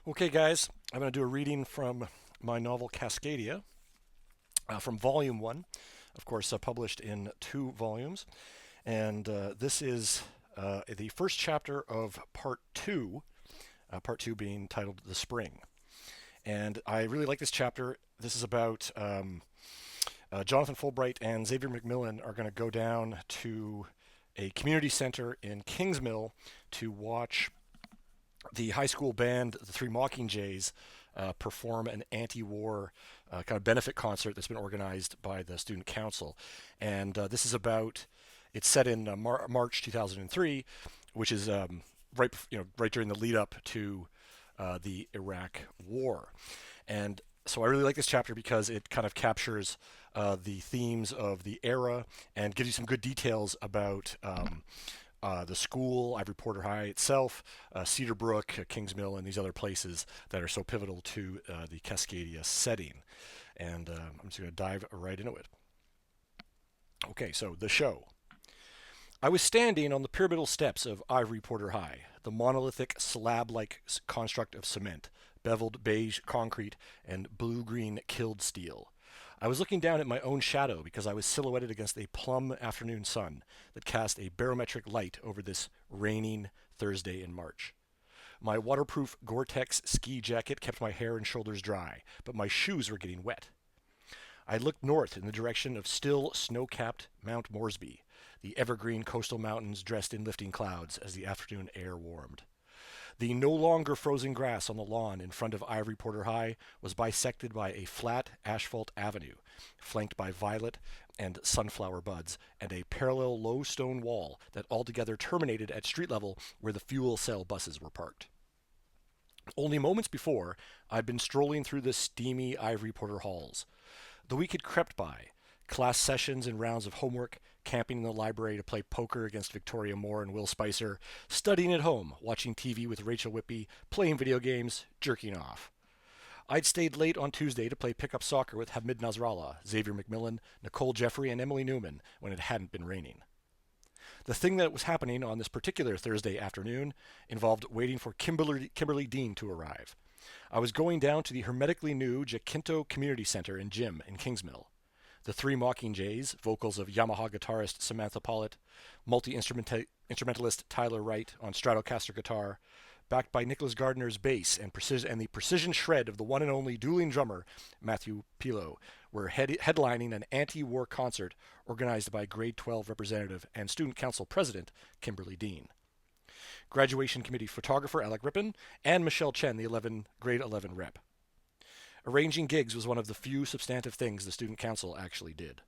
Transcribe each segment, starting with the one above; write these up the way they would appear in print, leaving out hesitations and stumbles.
Okay, guys, I'm going to do a reading from my novel Cascadia from Volume 1, of course, published in 2 volumes. And this is the first chapter of Part 2 being titled The Spring. And I really like this chapter. This is about Jonathan Fulbright and Xavier McMillan are going to go down to a community center in Kingsmill to watch the high school band, the Three Mockingjays, perform an anti-war kind of benefit concert that's been organized by the student council. And this is about, it's set in March 2003, which is right during the lead up to the Iraq War. And so I really like this chapter because it kind of captures the themes of the era and gives you some good details about the school, Ivory Porter High itself, Cedar Brook, Kingsmill, and these other places that are so pivotal to the Cascadia setting. And I'm just going to dive right into it. Okay, so the show. I was standing on the pyramidal steps of Ivory Porter High, the monolithic slab-like construct of cement, beveled beige concrete, and blue-green killed steel. I was looking down at my own shadow because I was silhouetted against a plum afternoon sun that cast a barometric light over this raining Thursday in March. My waterproof Gore-Tex ski jacket kept my hair and shoulders dry, but my shoes were getting wet. I looked north in the direction of still snow-capped Mount Moresby, the evergreen coastal mountains dressed in lifting clouds as the afternoon air warmed. The no longer frozen grass on the lawn in front of Ivory Porter High was bisected by a flat asphalt avenue, flanked by violet and sunflower buds, and a parallel low stone wall that altogether terminated at street level where the fuel cell buses were parked. Only moments before, I'd been strolling through the steamy Ivory Porter halls. The week had crept by, class sessions and rounds of homework, camping in the library to play poker against Victoria Moore and Will Spicer, studying at home, watching TV with Rachel Whippy, playing video games, jerking off. I'd stayed late on Tuesday to play pickup soccer with Hamid Nasrallah, Xavier McMillan, Nicole Jeffrey, and Emily Newman when it hadn't been raining. The thing that was happening on this particular Thursday afternoon involved waiting for Kimberly Dean to arrive. I was going down to the hermetically new Jacinto Community Center and Gym in Kingsmill. The Three Mockingjays, vocals of Yamaha guitarist Samantha Pollitt, multi-instrumentalist Tyler Wright on Stratocaster guitar, backed by Nicholas Gardner's bass and the precision shred of the one and only dueling drummer Matthew Pilo, were headlining an anti-war concert organized by Grade 12 representative and Student Council president Kimberly Dean. Graduation committee photographer Alec Rippon, and Michelle Chen, the grade 11 rep. Arranging gigs was one of the few substantive things the student council actually did.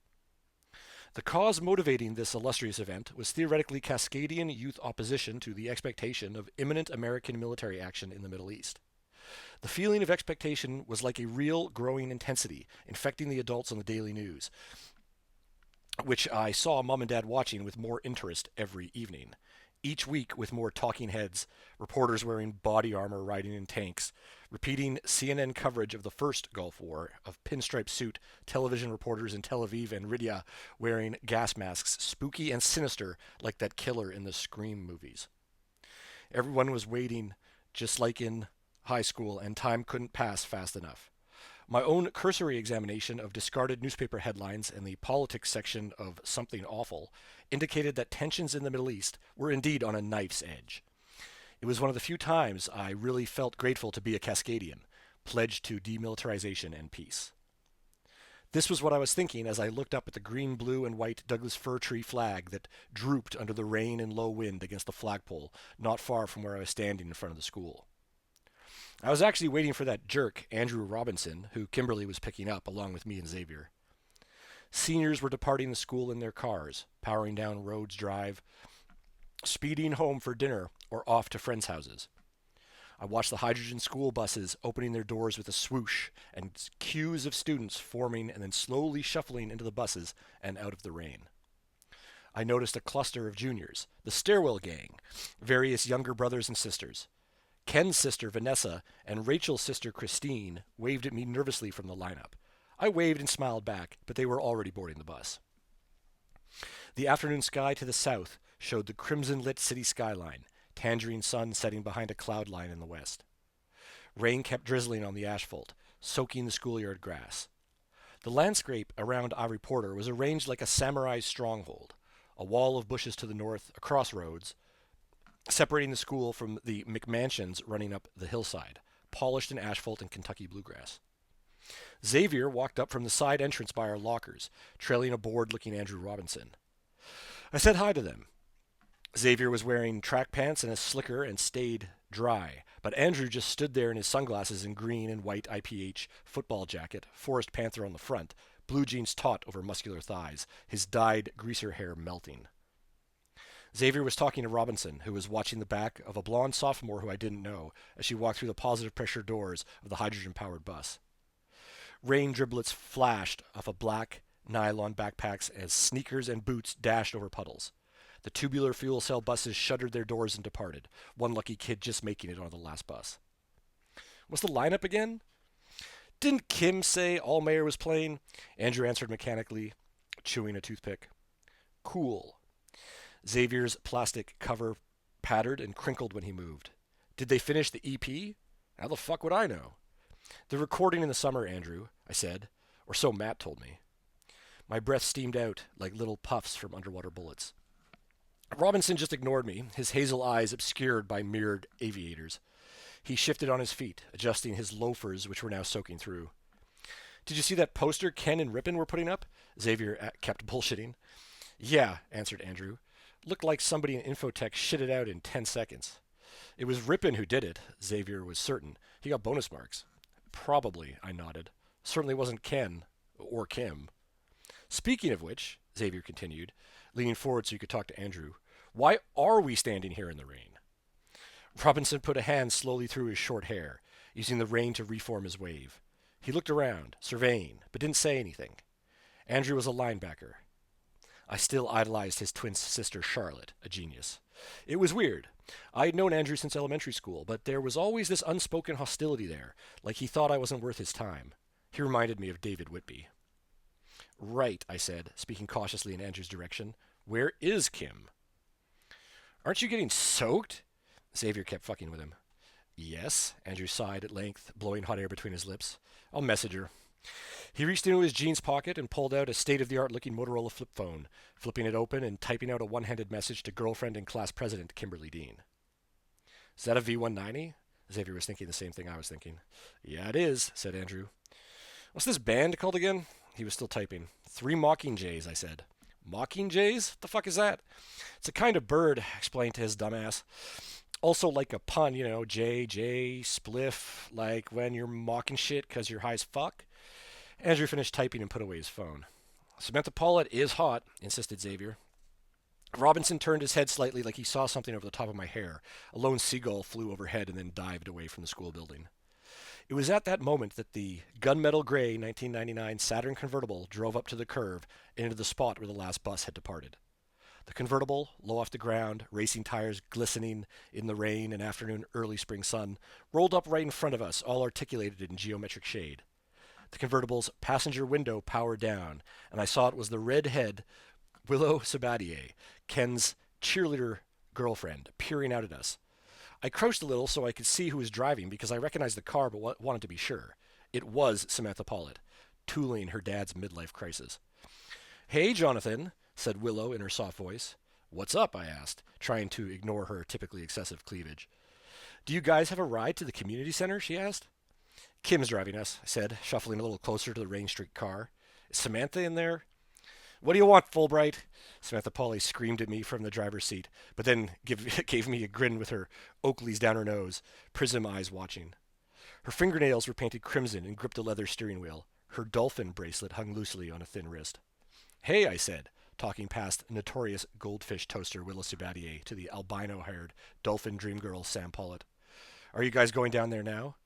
The cause motivating this illustrious event was theoretically Cascadian youth opposition to the expectation of imminent American military action in the Middle East. The feeling of expectation was like a real growing intensity, infecting the adults on the daily news, which I saw Mom and Dad watching with more interest every evening. Each week with more talking heads, reporters wearing body armor riding in tanks, repeating CNN coverage of the first Gulf War, of pinstripe suit, television reporters in Tel Aviv and Riyadh wearing gas masks, spooky and sinister like that killer in the Scream movies. Everyone was waiting, just like in high school, and time couldn't pass fast enough. My own cursory examination of discarded newspaper headlines in the politics section of Something Awful indicated that tensions in the Middle East were indeed on a knife's edge. It was one of the few times I really felt grateful to be a Cascadian, pledged to demilitarization and peace. This was what I was thinking as I looked up at the green, blue, and white Douglas fir tree flag that drooped under the rain and low wind against the flagpole not far from where I was standing in front of the school. I was actually waiting for that jerk, Andrew Robinson, who Kimberly was picking up along with me and Xavier. Seniors were departing the school in their cars, powering down Rhodes Drive, speeding home for dinner or off to friends' houses. I watched the hydrogen school buses opening their doors with a swoosh and queues of students forming and then slowly shuffling into the buses and out of the rain. I noticed a cluster of juniors, the Stairwell Gang, various younger brothers and sisters. Ken's sister, Vanessa, and Rachel's sister, Christine, waved at me nervously from the lineup. I waved and smiled back, but they were already boarding the bus. The afternoon sky to the south showed the crimson-lit city skyline, tangerine sun setting behind a cloud line in the west. Rain kept drizzling on the asphalt, soaking the schoolyard grass. The landscape around Ivory Porter was arranged like a samurai's stronghold, a wall of bushes to the north, a crossroads, separating the school from the McMansions running up the hillside, polished in asphalt and Kentucky bluegrass. Xavier walked up from the side entrance by our lockers, trailing a bored-looking Andrew Robinson. I said hi to them. Xavier was wearing track pants and a slicker and stayed dry, but Andrew just stood there in his sunglasses and green and white IPH football jacket, Forest Panther on the front, blue jeans taut over muscular thighs, his dyed greaser hair melting. Xavier was talking to Robinson, who was watching the back of a blonde sophomore who I didn't know as she walked through the positive pressure doors of the hydrogen-powered bus. Rain driblets flashed off of black nylon backpacks as sneakers and boots dashed over puddles. The tubular fuel cell buses shuttered their doors and departed, one lucky kid just making it on the last bus. What's the lineup again? Didn't Kim say Allmayer was playing? Andrew answered mechanically, chewing a toothpick. Cool. Xavier's plastic cover pattered and crinkled when he moved. Did they finish the EP? How the fuck would I know? They're recording in the summer, Andrew, I said, or so Matt told me. My breath steamed out like little puffs from underwater bullets. Robinson just ignored me, his hazel eyes obscured by mirrored aviators. He shifted on his feet, adjusting his loafers, which were now soaking through. Did you see that poster Ken and Rippin were putting up? Xavier kept bullshitting. Yeah, answered Andrew. Looked like somebody in Infotech shit it out in 10 seconds. It was Rippin who did it, Xavier was certain. He got bonus marks. Probably, I nodded. Certainly wasn't Ken or Kim. Speaking of which, Xavier continued, leaning forward so he could talk to Andrew, why are we standing here in the rain? Robinson put a hand slowly through his short hair, using the rain to reform his wave. He looked around, surveying, but didn't say anything. Andrew was a linebacker. I still idolized his twin sister Charlotte, a genius. It was weird. I had known Andrew since elementary school, but there was always this unspoken hostility there, like he thought I wasn't worth his time. He reminded me of David Whitby. Right, I said, speaking cautiously in Andrew's direction. Where is Kim? Aren't you getting soaked? Xavier kept fucking with him. Yes, Andrew sighed at length, blowing hot air between his lips. I'll message her. He reached into his jeans pocket and pulled out a state-of-the-art looking Motorola flip phone, flipping it open and typing out a one-handed message to girlfriend and class president Kimberly Dean. Is that a V190? Xavier was thinking the same thing I was thinking. Yeah, it is, said Andrew. What's this band called again? He was still typing. 3 Mockingjays, I said. Mockingjays? What the fuck is that? It's a kind of bird, explained to his dumbass. Also like a pun, you know, J, spliff, like when you're mocking shit because you're high as fuck. Andrew finished typing and put away his phone. Samantha Paulette is hot, insisted Xavier. Robinson turned his head slightly like he saw something over the top of my hair. A lone seagull flew overhead and then dived away from the school building. It was at that moment that the gunmetal gray 1999 Saturn convertible drove up to the curve and into the spot where the last bus had departed. The convertible, low off the ground, racing tires glistening in the rain and afternoon early spring sun, rolled up right in front of us, all articulated in geometric shade. The convertible's passenger window powered down, and I saw it was the red-head Willow Sabatier, Ken's cheerleader girlfriend, peering out at us. I crouched a little so I could see who was driving because I recognized the car but wanted to be sure. It was Samantha Paulette, tooling her dad's midlife crisis. Hey, Jonathan, said Willow in her soft voice. What's up, I asked, trying to ignore her typically excessive cleavage. Do you guys have a ride to the community center, she asked. Kim's driving us, I said, shuffling a little closer to the rain-streaked car. Is Samantha in there? What do you want, Fulbright? Samantha Pauley screamed at me from the driver's seat, but then gave me a grin with her Oakleys down her nose, prism eyes watching. Her fingernails were painted crimson and gripped a leather steering wheel. Her dolphin bracelet hung loosely on a thin wrist. Hey, I said, talking past notorious goldfish toaster Willow Sabatier to the albino-haired dolphin dream girl Sam Pollitt. Are you guys going down there now?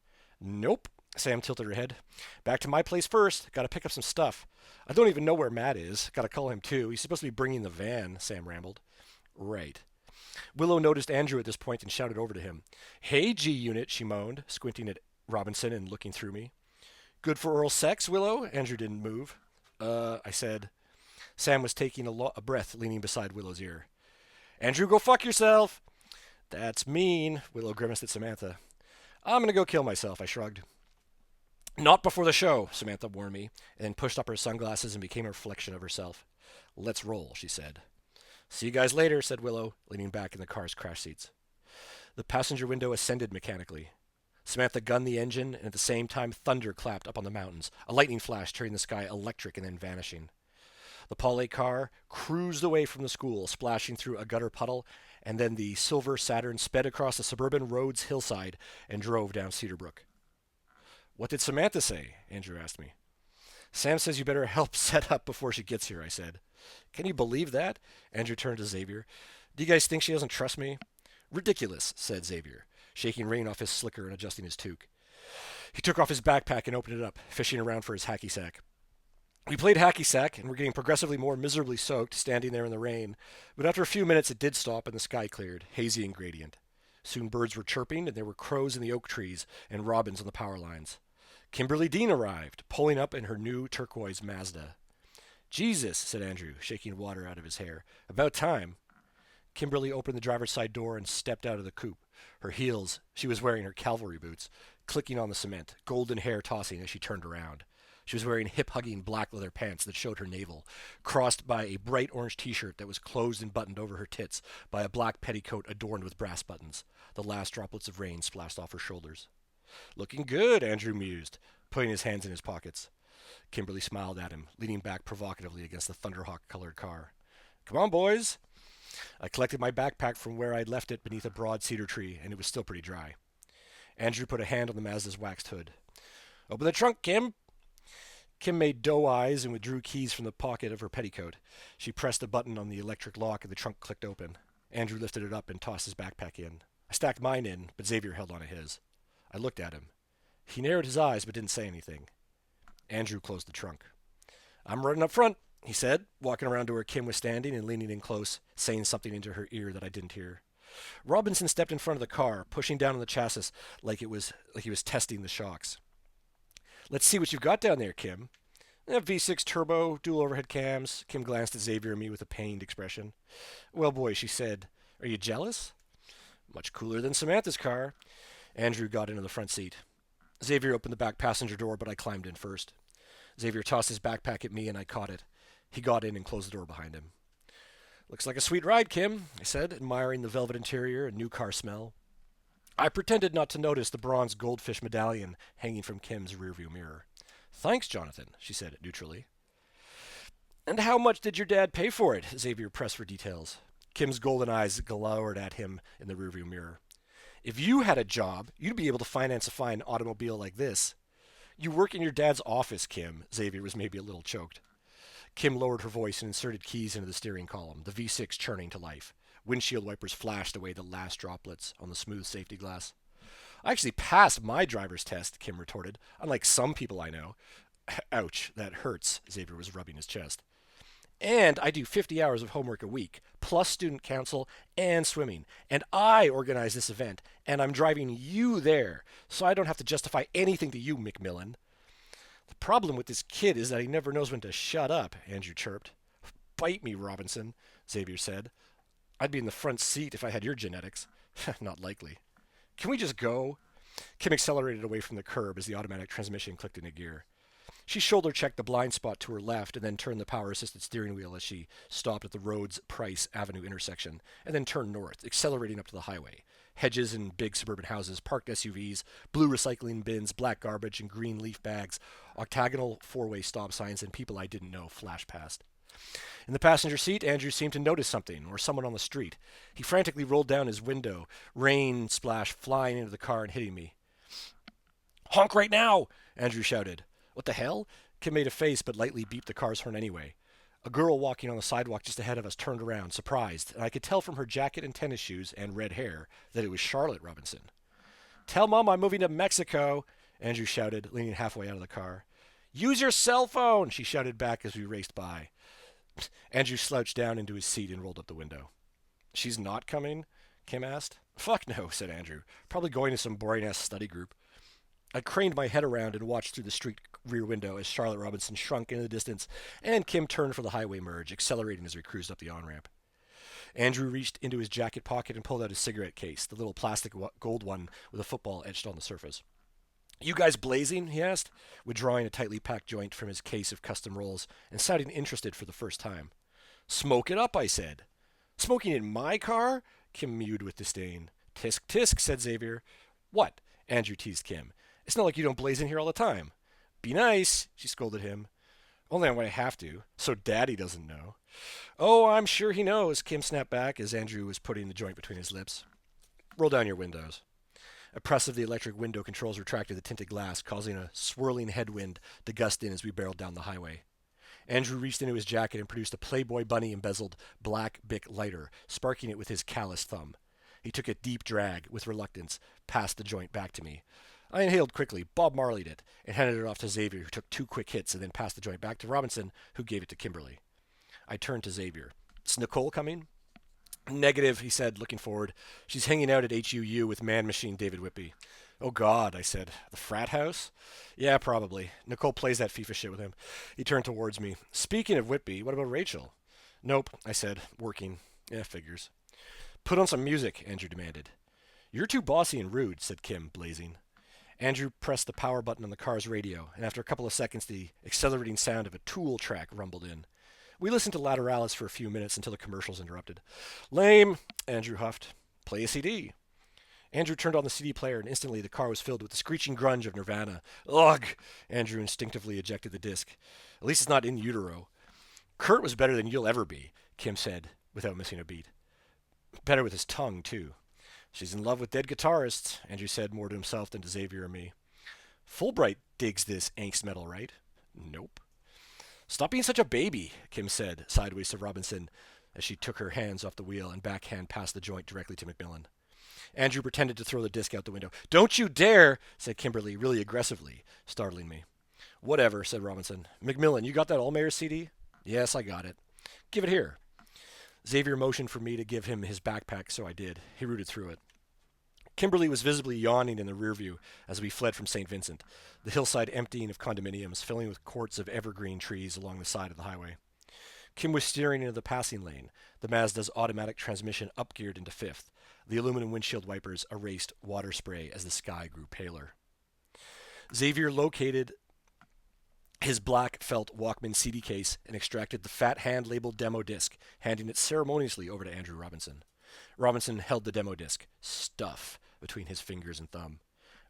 Nope. Sam tilted her head. Back to my place first. Gotta pick up some stuff. I don't even know where Matt is. Gotta call him too. He's supposed to be bringing the van, Sam rambled. Right. Willow noticed Andrew at this point and shouted over to him. Hey, G-Unit, she moaned, squinting at Robinson and looking through me. Good for oral sex, Willow? Andrew didn't move. I said. Sam was taking a breath, leaning beside Willow's ear. Andrew, go fuck yourself. That's mean, Willow grimaced at Samantha. I'm going to go kill myself, I shrugged. Not before the show, Samantha warned me, and then pushed up her sunglasses and became a reflection of herself. Let's roll, she said. See you guys later, said Willow, leaning back in the car's crash seats. The passenger window ascended mechanically. Samantha gunned the engine, and at the same time thunder clapped up on the mountains, a lightning flash turning the sky electric and then vanishing. The Paulette car cruised away from the school, splashing through a gutter puddle, and then the silver Saturn sped across the suburban road's hillside and drove down Cedar Brook. What did Samantha say? Andrew asked me. Sam says you better help set up before she gets here, I said. Can you believe that? Andrew turned to Xavier. Do you guys think she doesn't trust me? Ridiculous, said Xavier, shaking rain off his slicker and adjusting his toque. He took off his backpack and opened it up, fishing around for his hacky sack. We played hacky sack and were getting progressively more miserably soaked, standing there in the rain, but after a few minutes it did stop and the sky cleared, hazy and gradient. Soon birds were chirping and there were crows in the oak trees and robins on the power lines. Kimberly Dean arrived, pulling up in her new turquoise Mazda. Jesus, said Andrew, shaking water out of his hair. About time. Kimberly opened the driver's side door and stepped out of the coupe. Her heels, she was wearing her cavalry boots, clicking on the cement, golden hair tossing as she turned around. She was wearing hip-hugging black leather pants that showed her navel, crossed by a bright orange t-shirt that was closed and buttoned over her tits by a black petticoat adorned with brass buttons. The last droplets of rain splashed off her shoulders. Looking good, Andrew mused, putting his hands in his pockets. Kimberly smiled at him, leaning back provocatively against the Thunderhawk-colored car. Come on, boys. I collected my backpack from where I'd left it beneath a broad cedar tree, and it was still pretty dry. Andrew put a hand on the Mazda's waxed hood. Open the trunk, Kim. Kim made doe eyes and withdrew keys from the pocket of her petticoat. She pressed a button on the electric lock and the trunk clicked open. Andrew lifted it up and tossed his backpack in. I stacked mine in, but Xavier held on to his. I looked at him. He narrowed his eyes but didn't say anything. Andrew closed the trunk. I'm running up front, he said, walking around to where Kim was standing and leaning in close, saying something into her ear that I didn't hear. Robinson stepped in front of the car, pushing down on the chassis like he was testing the shocks. Let's see what you've got down there, Kim. V6 turbo, dual overhead cams. Kim glanced at Xavier and me with a pained expression. Well, boy, she said, are you jealous? Much cooler than Samantha's car. Andrew got into the front seat. Xavier opened the back passenger door, but I climbed in first. Xavier tossed his backpack at me and I caught it. He got in and closed the door behind him. Looks like a sweet ride, Kim, I said, admiring the velvet interior and new car smell. I pretended not to notice the bronze goldfish medallion hanging from Kim's rearview mirror. Thanks, Jonathan, she said neutrally. And how much did your dad pay for it? Xavier pressed for details. Kim's golden eyes glowered at him in the rearview mirror. If you had a job, you'd be able to finance a fine automobile like this. You work in your dad's office, Kim. Xavier was maybe a little choked. Kim lowered her voice and inserted keys into the steering column, the V6 churning to life. Windshield wipers flashed away the last droplets on the smooth safety glass. I actually passed my driver's test, Kim retorted, unlike some people I know. Ouch, that hurts, Xavier was rubbing his chest. And I do 50 hours of homework a week, plus student council and swimming. And I organize this event, and I'm driving you there, so I don't have to justify anything to you, McMillan. The problem with this kid is that he never knows when to shut up, Andrew chirped. Bite me, Robinson, Xavier said. I'd be in the front seat if I had your genetics. Not likely. Can we just go? Kim accelerated away from the curb as the automatic transmission clicked into gear. She shoulder-checked the blind spot to her left and then turned the power-assisted steering wheel as she stopped at the Rhodes Price Avenue intersection and then turned north, accelerating up to the highway. Hedges and big suburban houses, parked SUVs, blue recycling bins, black garbage, and green leaf bags, octagonal four-way stop signs, and people I didn't know flashed past. In the passenger seat, Andrew seemed to notice something, or someone on the street. He frantically rolled down his window, rain splash flying into the car and hitting me. Honk right now! Andrew shouted. What the hell? Kim made a face but lightly beeped the car's horn anyway. A girl walking on the sidewalk just ahead of us turned around, surprised, and I could tell from her jacket and tennis shoes and red hair that it was Charlotte Robinson. Tell Mom I'm moving to Mexico, Andrew shouted, leaning halfway out of the car. Use your cell phone, she shouted back as we raced by. Andrew slouched down into his seat and rolled up the window. She's not coming? Kim asked. Fuck no, said Andrew. Probably going to some boring-ass study group. I craned my head around and watched through the street rear window as Charlotte Robinson shrunk into the distance and Kim turned for the highway merge, accelerating as we cruised up the on-ramp. Andrew reached into his jacket pocket and pulled out his cigarette case, the little plastic gold one with a football etched on the surface. You guys blazing? He asked, withdrawing a tightly packed joint from his case of custom rolls and sounding interested for the first time. Smoke it up, I said. Smoking in my car? Kim mewed with disdain. Tisk tisk, said Xavier. What? Andrew teased Kim. It's not like you don't blaze in here all the time. Be nice, she scolded him. Only when I have to, so Daddy doesn't know. Oh, I'm sure he knows, Kim snapped back as Andrew was putting the joint between his lips. Roll down your windows. A press of the electric window controls retracted the tinted glass, causing a swirling headwind to gust in as we barreled down the highway. Andrew reached into his jacket and produced a Playboy bunny embezzled black Bic lighter, sparking it with his calloused thumb. He took a deep drag, with reluctance, passed the joint back to me. I inhaled quickly, Bob Marley'd it, and handed it off to Xavier, who took 2 quick hits and then passed the joint back to Robinson, who gave it to Kimberly. I turned to Xavier. Is Nicole coming? Negative, he said, looking forward. She's hanging out at HUU with man-machine David Whitby. Oh, God, I said. The frat house? Yeah, probably. Nicole plays that FIFA shit with him. He turned towards me. Speaking of Whitby, what about Rachel? Nope, I said, working. Yeah, figures. Put on some music, Andrew demanded. You're too bossy and rude, said Kim, blazing. Andrew pressed the power button on the car's radio, and after a couple of seconds, the accelerating sound of a Tool track rumbled in. We listened to Lateralis for a few minutes until the commercials interrupted. Lame, Andrew huffed. Play a CD. Andrew turned on the CD player, and instantly the car was filled with the screeching grunge of Nirvana. Ugh! Andrew instinctively ejected the disc. At least it's not in utero. Kurt was better than you'll ever be, Kim said, without missing a beat. Better with his tongue, too. She's in love with dead guitarists, Andrew said more to himself than to Xavier or me. Fulbright digs this angst metal, right? Nope. Stop being such a baby, Kim said, sideways to Robinson, as she took her hands off the wheel and backhand passed the joint directly to Macmillan. Andrew pretended to throw the disc out the window. Don't you dare, said Kimberly, really aggressively, startling me. Whatever, said Robinson. Macmillan, you got that Allmayer CD? Yes, I got it. Give it here. Xavier motioned for me to give him his backpack, so I did. He rooted through it. Kimberly was visibly yawning in the rear view as we fled from St. Vincent, the hillside emptying of condominiums, filling with courts of evergreen trees along the side of the highway. Kim was steering into the passing lane, the Mazda's automatic transmission upgeared into fifth, the aluminum windshield wipers erased water spray as the sky grew paler. Xavier located his black felt Walkman CD case and extracted the fat hand-labeled demo disc, handing it ceremoniously over to Andrew Robinson. Robinson held the demo disc, stuff, between his fingers and thumb.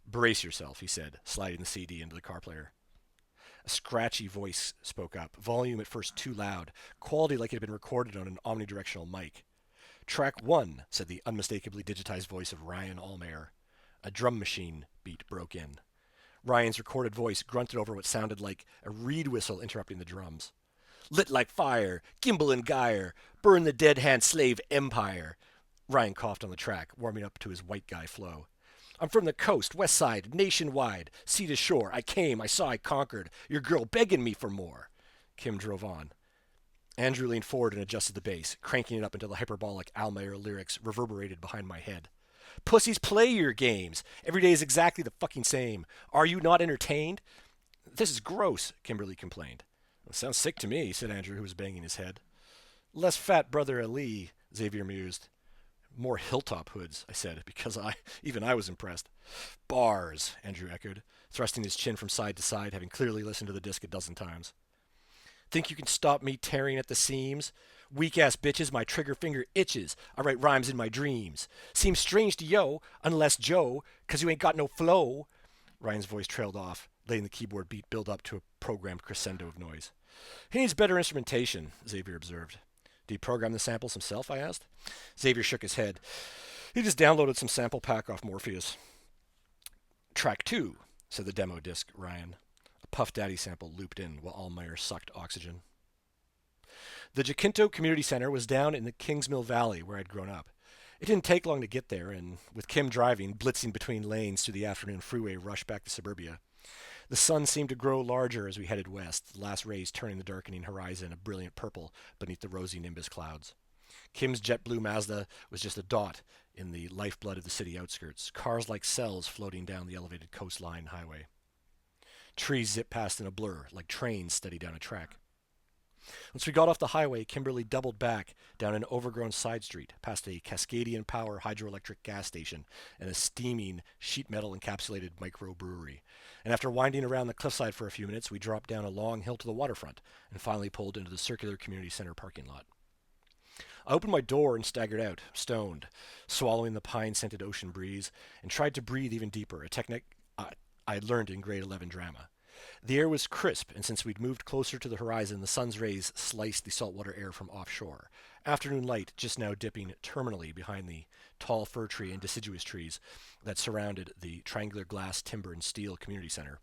Brace yourself, he said, sliding the CD into the car player. A scratchy voice spoke up, volume at first too loud, quality like it had been recorded on an omnidirectional mic. Track 1, said the unmistakably digitized voice of Ryan Allmayer. A drum machine beat broke in. Ryan's recorded voice grunted over what sounded like a reed whistle interrupting the drums. Lit like fire, Gimbal and Geyer, burn the dead hand slave empire. Ryan coughed on the track, warming up to his white guy flow. I'm from the coast, west side, nationwide, sea to shore. I came, I saw, I conquered. Your girl begging me for more. Kim drove on. Andrew leaned forward and adjusted the bass, cranking it up until the hyperbolic Allmayer lyrics reverberated behind my head. Pussies, play your games. Every day is exactly the fucking same. Are you not entertained? This is gross, Kimberly complained. Well, sounds sick to me, said Andrew, who was banging his head. Less fat brother Ali, Xavier mused. More hilltop hoods, I said, because even I was impressed. Bars, Andrew echoed, thrusting his chin from side to side, having clearly listened to the disc a dozen times. Think you can stop me tearing at the seams? Weak-ass bitches, my trigger finger itches. I write rhymes in my dreams. Seems strange to yo, unless Joe, 'cause you ain't got no flow. Ryan's voice trailed off, letting the keyboard beat build up to a programmed crescendo of noise. He needs better instrumentation, Xavier observed. Did he program the samples himself, I asked. Xavier shook his head. He just downloaded some sample pack off Morpheus. Track 2, said the demo disc, Ryan. A Puff Daddy sample looped in while Allmeyer sucked oxygen. The Jacinto Community Center was down in the Kingsmill Valley where I'd grown up. It didn't take long to get there, and with Kim driving, blitzing between lanes through the afternoon freeway rush back to suburbia. The sun seemed to grow larger as we headed west, the last rays turning the darkening horizon a brilliant purple beneath the rosy nimbus clouds. Kim's jet blue Mazda was just a dot in the lifeblood of the city outskirts, cars like cells floating down the elevated coastline highway. Trees zipped past in a blur, like trains steady down a track. Once we got off the highway, Kimberly doubled back down an overgrown side street, past a Cascadian Power hydroelectric gas station and a steaming sheet metal encapsulated microbrewery. And after winding around the cliffside for a few minutes, we dropped down a long hill to the waterfront and finally pulled into the circular community center parking lot. I opened my door and staggered out, stoned, swallowing the pine-scented ocean breeze, and tried to breathe even deeper, a technique I learned in grade 11 drama. The air was crisp, and since we'd moved closer to the horizon, the sun's rays sliced the saltwater air from offshore. Afternoon light just now dipping terminally behind the tall fir tree and deciduous trees that surrounded the triangular glass, timber, and steel community center.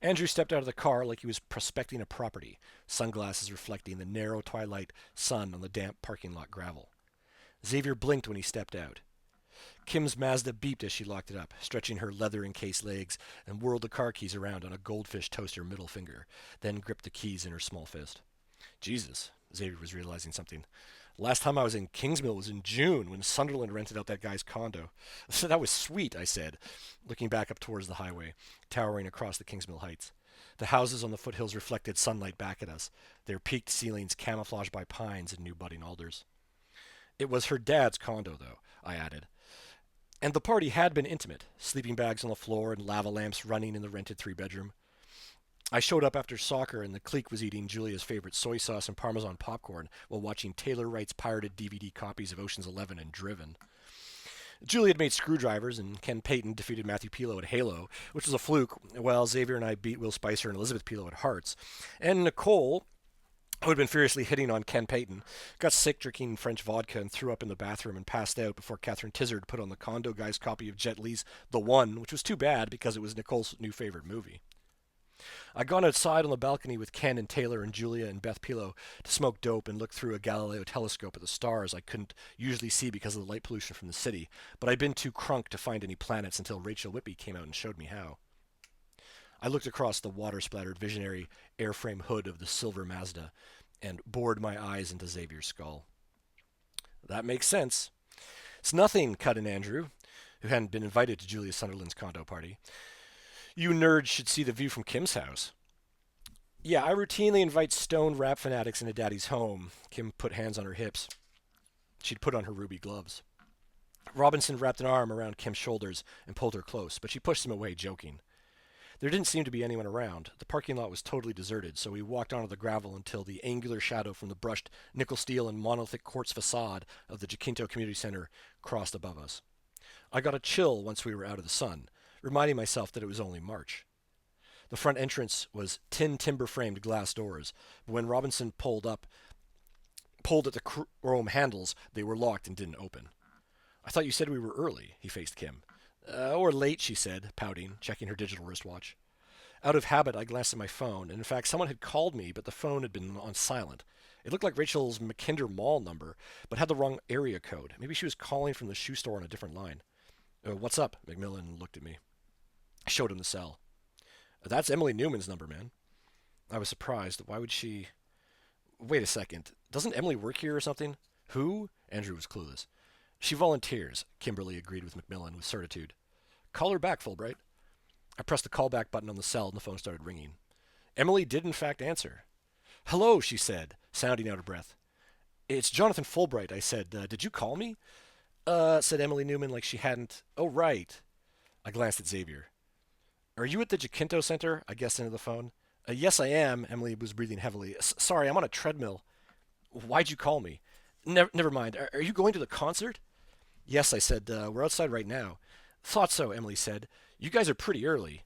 Andrew stepped out of the car like he was prospecting a property, sunglasses reflecting the narrow twilight sun on the damp parking lot gravel. Xavier blinked when he stepped out. Kim's Mazda beeped as she locked it up, stretching her leather-encased legs and whirled the car keys around on a goldfish toaster middle finger, then gripped the keys in her small fist. Jesus, Xavier was realizing something. Last time I was in Kingsmill was in June when Sunderland rented out that guy's condo. So that was sweet, I said, looking back up towards the highway, towering across the Kingsmill Heights. The houses on the foothills reflected sunlight back at us, their peaked ceilings camouflaged by pines and new budding alders. It was her dad's condo, though, I added. And the party had been intimate, sleeping bags on the floor and lava lamps running in the rented three-bedroom. I showed up after soccer and the clique was eating Julia's favorite soy sauce and Parmesan popcorn while watching Taylor Wright's pirated DVD copies of Ocean's 11 and Driven. Julia had made screwdrivers and Ken Payton defeated Matthew Pilo at Halo, which was a fluke, while Xavier and I beat Will Spicer and Elizabeth Pilo at Hearts. And Nicole, who had been furiously hitting on Ken Payton, got sick drinking French vodka and threw up in the bathroom and passed out before Catherine Tizard put on the condo guy's copy of Jet Li's The One, which was too bad because it was Nicole's new favorite movie. I'd gone outside on the balcony with Ken and Taylor and Julia and Beth Pilo to smoke dope and look through a Galileo telescope at the stars I couldn't usually see because of the light pollution from the city, but I'd been too crunk to find any planets until Rachel Whitby came out and showed me how. I looked across the water-splattered visionary airframe hood of the silver Mazda and bored my eyes into Xavier's skull. That makes sense. It's nothing, cut in Andrew, who hadn't been invited to Julia Sunderland's condo party. You nerds should see the view from Kim's house. Yeah, I routinely invite stoned rap fanatics into Daddy's home. Kim put hands on her hips. She'd put on her ruby gloves. Robinson wrapped an arm around Kim's shoulders and pulled her close, but she pushed him away, joking. There didn't seem to be anyone around. The parking lot was totally deserted, so we walked onto the gravel until the angular shadow from the brushed nickel steel and monolithic quartz facade of the Jacinto Community Center crossed above us. I got a chill once we were out of the sun, reminding myself that it was only March. The front entrance was tin timber-framed glass doors, but when Robinson pulled at the chrome handles, they were locked and didn't open. I thought you said we were early, he faced Kim. Or late, she said, pouting, checking her digital wristwatch. Out of habit, I glanced at my phone, and in fact, someone had called me, but the phone had been on silent. It looked like Rachel's McKinder Mall number, but had the wrong area code. Maybe she was calling from the shoe store on a different line. What's up? McMillan looked at me. I showed him the cell. That's Emily Newman's number, man. I was surprised. Why would she... Wait a second. Doesn't Emily work here or something? Who? Andrew was clueless. She volunteers, Kimberly agreed with McMillan with certitude. Call her back, Fulbright. I pressed the callback button on the cell and the phone started ringing. Emily did in fact answer. Hello, she said, sounding out of breath. It's Jonathan Fulbright, I said. Did you call me? Said Emily Newman like she hadn't. Oh, right. I glanced at Xavier. Are you at the Jacinto Center? I guessed into the phone. Yes, I am. Emily was breathing heavily. Sorry, I'm on a treadmill. Why'd you call me? Never mind. Are you going to the concert? Yes, I said. We're outside right now. Thought so, Emily said. You guys are pretty early.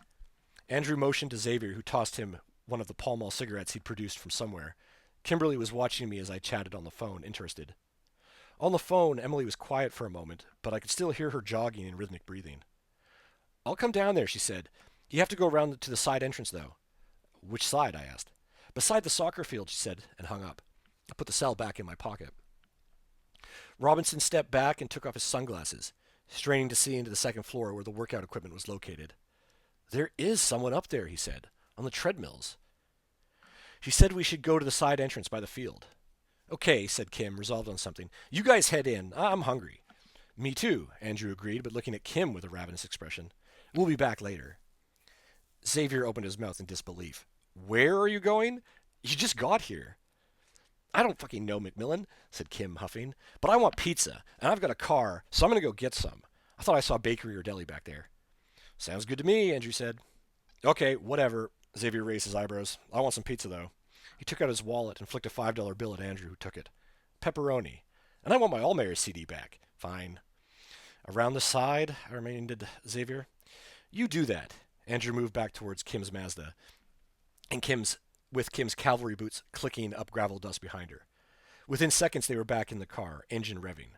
Andrew motioned to Xavier, who tossed him one of the Pall Mall cigarettes he'd produced from somewhere. Kimberly was watching me as I chatted on the phone, interested. On the phone, Emily was quiet for a moment, but I could still hear her jogging and rhythmic breathing. I'll come down there, she said. You have to go around to the side entrance, though. Which side? I asked. Beside the soccer field, she said, and hung up. I put the cell back in my pocket. Robinson stepped back and took off his sunglasses, straining to see into the second floor where the workout equipment was located. There is someone up there, he said, on the treadmills. She said we should go to the side entrance by the field. Okay, said Kim, resolved on something. You guys head in. I'm hungry. Me too, Andrew agreed, but looking at Kim with a ravenous expression. We'll be back later. Xavier opened his mouth in disbelief. Where are you going? You just got here. I don't fucking know, McMillan, said Kim, huffing. But I want pizza, and I've got a car, so I'm going to go get some. I thought I saw a bakery or deli back there. Sounds good to me, Andrew said. Okay, whatever. Xavier raised his eyebrows. I want some pizza, though. He took out his wallet and flicked a $5 bill at Andrew, who took it. Pepperoni. And I want my Allmayer CD back. Fine. Around the side, reminded Xavier. You do that. Andrew moved back towards Kim's Mazda, and Kim's cavalry boots clicking up gravel dust behind her. Within seconds, they were back in the car, engine revving.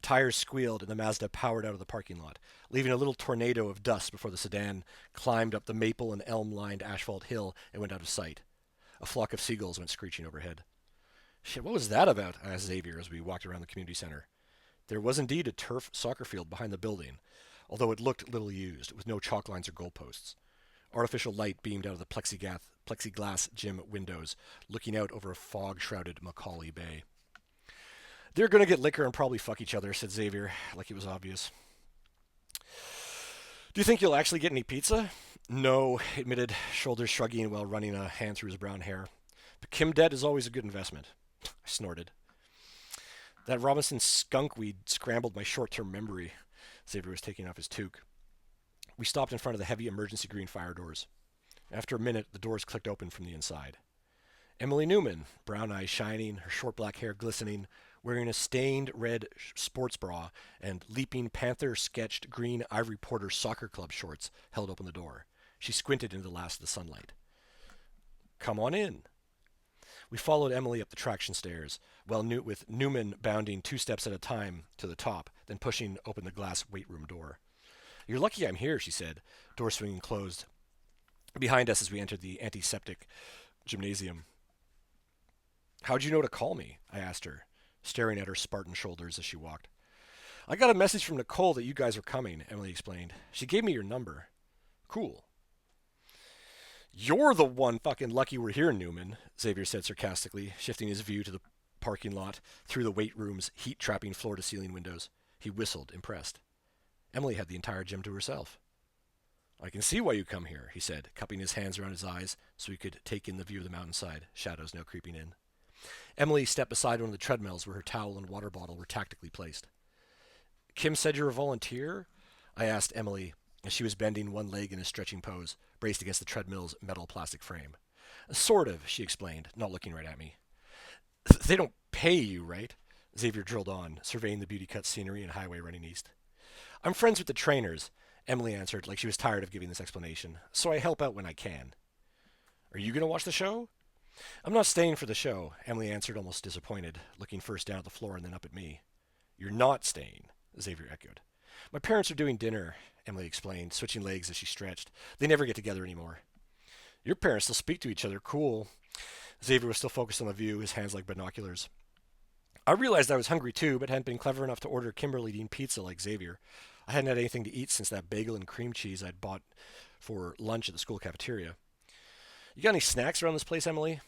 Tires squealed, and the Mazda powered out of the parking lot, leaving a little tornado of dust before the sedan climbed up the maple and elm-lined asphalt hill and went out of sight. A flock of seagulls went screeching overhead. Shit, what was that about? Asked Xavier as we walked around the community center. There was indeed a turf soccer field behind the building, although it looked little used, with no chalk lines or goalposts. Artificial light beamed out of the plexiglass gym windows, looking out over a fog-shrouded Macaulay Bay. They're going to get liquor and probably fuck each other, said Xavier, like it was obvious. Do you think you'll actually get any pizza? No, admitted, shoulders shrugging while running a hand through his brown hair. But Kim debt is always a good investment. I snorted. That Robinson skunkweed scrambled my short-term memory. Xavier was taking off his toque. We stopped in front of the heavy emergency green fire doors. After a minute, the doors clicked open from the inside. Emily Newman, brown eyes shining, her short black hair glistening, wearing a stained red sports bra and leaping panther-sketched green Ivory Porter soccer club shorts, held open the door. She squinted into the last of the sunlight. Come on in. We followed Emily up the traction stairs, with Newman bounding 2 steps at a time to the top, then pushing open the glass weight room door. You're lucky I'm here, she said, door swinging closed behind us as we entered the antiseptic gymnasium. How'd you know to call me? I asked her, staring at her Spartan shoulders as she walked. I got a message from Nicole that you guys were coming, Emily explained. She gave me your number. Cool. You're the one fucking lucky we're here, Newman, Xavier said sarcastically, shifting his view to the parking lot through the weight room's heat-trapping floor-to-ceiling windows. He whistled, impressed. Emily had the entire gym to herself. I can see why you come here, he said, cupping his hands around his eyes so he could take in the view of the mountainside, shadows now creeping in. Emily stepped beside one of the treadmills where her towel and water bottle were tactically placed. Kim said you're a volunteer? I asked Emily as she was bending one leg in a stretching pose, braced against the treadmill's metal plastic frame. Sort of, she explained, not looking right at me. They don't pay you, right? Xavier drilled on, surveying the beauty-cut scenery and highway running east. I'm friends with the trainers, Emily answered, like she was tired of giving this explanation, so I help out when I can. Are you going to watch the show? I'm not staying for the show, Emily answered, almost disappointed, looking first down at the floor and then up at me. You're not staying, Xavier echoed. My parents are doing dinner, Emily explained, switching legs as she stretched. They never get together anymore. Your parents still speak to each other, cool. Xavier was still focused on the view, his hands like binoculars. I realized I was hungry too, but hadn't been clever enough to order Kimberly Dean pizza like Xavier. I hadn't had anything to eat since that bagel and cream cheese I'd bought for lunch at the school cafeteria. You got any snacks around this place, Emily?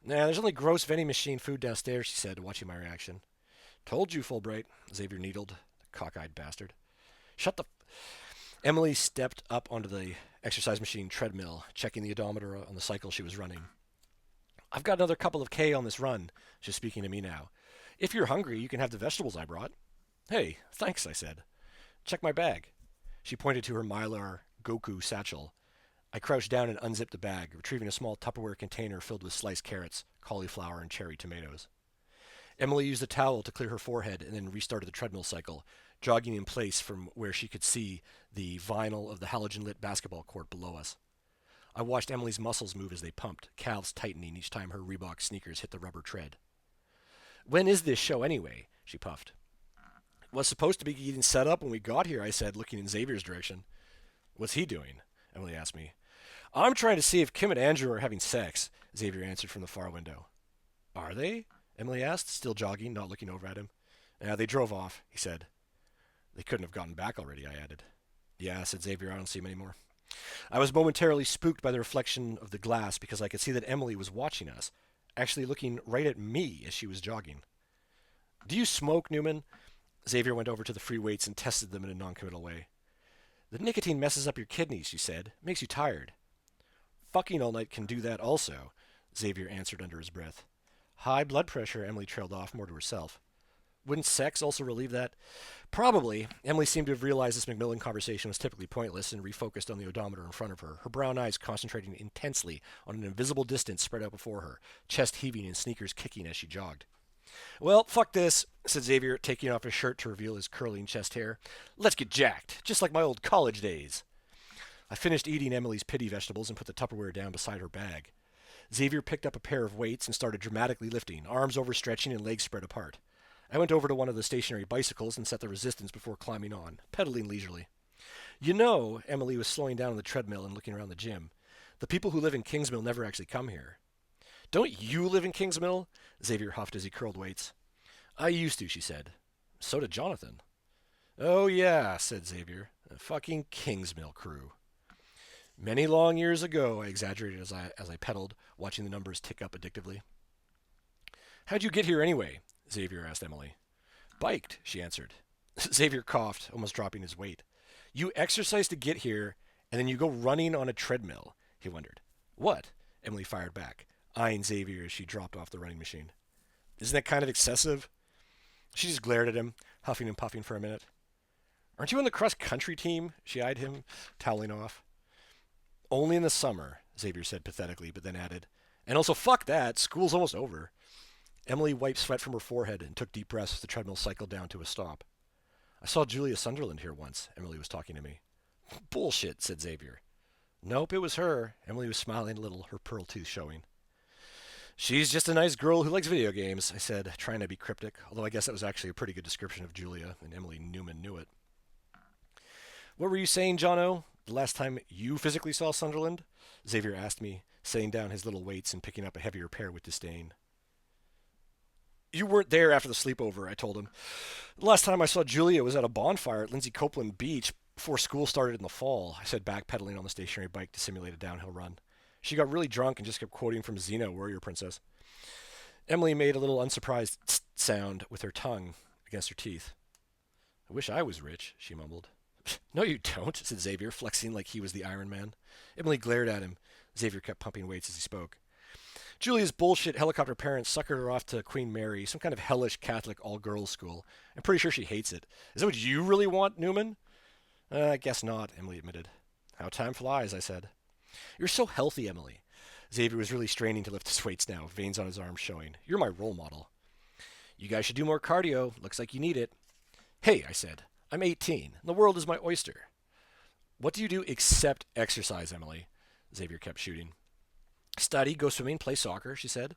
Nah, there's only gross vending machine food downstairs, she said, watching my reaction. Told you, Fulbright, Xavier needled, the cockeyed bastard. Shut the... Emily stepped up onto the exercise machine treadmill, checking the odometer on the cycle she was running. I've got another couple of K on this run, she's speaking to me now. If you're hungry, you can have the vegetables I brought. Hey, thanks, I said. Check my bag. She pointed to her Mylar Goku satchel. I crouched down and unzipped the bag, retrieving a small Tupperware container filled with sliced carrots, cauliflower, and cherry tomatoes. Emily used a towel to clear her forehead and then restarted the treadmill cycle, jogging in place from where she could see the vinyl of the halogen-lit basketball court below us. I watched Emily's muscles move as they pumped, calves tightening each time her Reebok sneakers hit the rubber tread. When is this show anyway? She puffed. It was supposed to be getting set up when we got here, I said, looking in Xavier's direction. What's he doing? Emily asked me. I'm trying to see if Kim and Andrew are having sex, Xavier answered from the far window. Are they? Emily asked, still jogging, not looking over at him. Yeah, they drove off, he said. They couldn't have gotten back already, I added. Yeah, said Xavier, I don't see him anymore. I was momentarily spooked by the reflection of the glass because I could see that Emily was watching us, actually looking right at me as she was jogging. Do you smoke, Newman? Xavier went over to the free weights and tested them in a non-committal way. The nicotine messes up your kidneys, she said. Makes you tired. Fucking all night can do that also, Xavier answered under his breath. High blood pressure, Emily trailed off, more to herself. Wouldn't sex also relieve that? Probably. Emily seemed to have realized this Macmillan conversation was typically pointless and refocused on the odometer in front of her, her brown eyes concentrating intensely on an invisible distance spread out before her, chest heaving and sneakers kicking as she jogged. Well, fuck this, said Xavier, taking off his shirt to reveal his curling chest hair. Let's get jacked, just like my old college days. I finished eating Emily's pity vegetables and put the Tupperware down beside her bag. Xavier picked up a pair of weights and started dramatically lifting, arms overstretching and legs spread apart. I went over to one of the stationary bicycles and set the resistance before climbing on, pedaling leisurely. You know, Emily was slowing down on the treadmill and looking around the gym. The people who live in Kingsmill never actually come here. Don't you live in Kingsmill? Xavier huffed as he curled weights. I used to, she said. So did Jonathan. Oh, yeah, said Xavier. A fucking Kingsmill crew. Many long years ago, I exaggerated as I pedaled, watching the numbers tick up addictively. How'd you get here anyway? Xavier asked Emily. Biked, she answered. Xavier coughed, almost dropping his weight. You exercise to get here, and then you go running on a treadmill, he wondered. What? Emily fired back, eyeing Xavier as she dropped off the running machine. Isn't that kind of excessive? She just glared at him, huffing and puffing for a minute. Aren't you on the cross-country team? She eyed him, toweling off. Only in the summer, Xavier said pathetically, but then added, and also fuck that, school's almost over. Emily wiped sweat from her forehead and took deep breaths as the treadmill cycled down to a stop. I saw Julia Sunderland here once, Emily was talking to me. Bullshit, said Xavier. Nope, it was her. Emily was smiling a little, her pearl teeth showing. She's just a nice girl who likes video games, I said, trying to be cryptic, although I guess that was actually a pretty good description of Julia, and Emily Newman knew it. What were you saying, Jono? The last time you physically saw Sunderland? Xavier asked me, setting down his little weights and picking up a heavier pair with disdain. You weren't there after the sleepover, I told him. The last time I saw Julia was at a bonfire at Lindsay Copeland Beach before school started in the fall, I said, backpedaling on the stationary bike to simulate a downhill run. She got really drunk and just kept quoting from Xena, Warrior Princess. Emily made a little unsurprised sound with her tongue against her teeth. I wish I was rich, she mumbled. No, you don't, said Xavier, flexing like he was the Iron Man. Emily glared at him. Xavier kept pumping weights as he spoke. Julia's bullshit helicopter parents suckered her off to Queen Mary, some kind of hellish Catholic all-girls school. I'm pretty sure she hates it. Is that what you really want, Newman? I guess not, Emily admitted. How time flies, I said. You're so healthy, Emily. Xavier was really straining to lift his weights now, veins on his arms showing. You're my role model. You guys should do more cardio. Looks like you need it. Hey, I said. I'm 18. The world is my oyster. What do you do except exercise, Emily? Xavier kept shooting. Study, go swimming, play soccer, she said.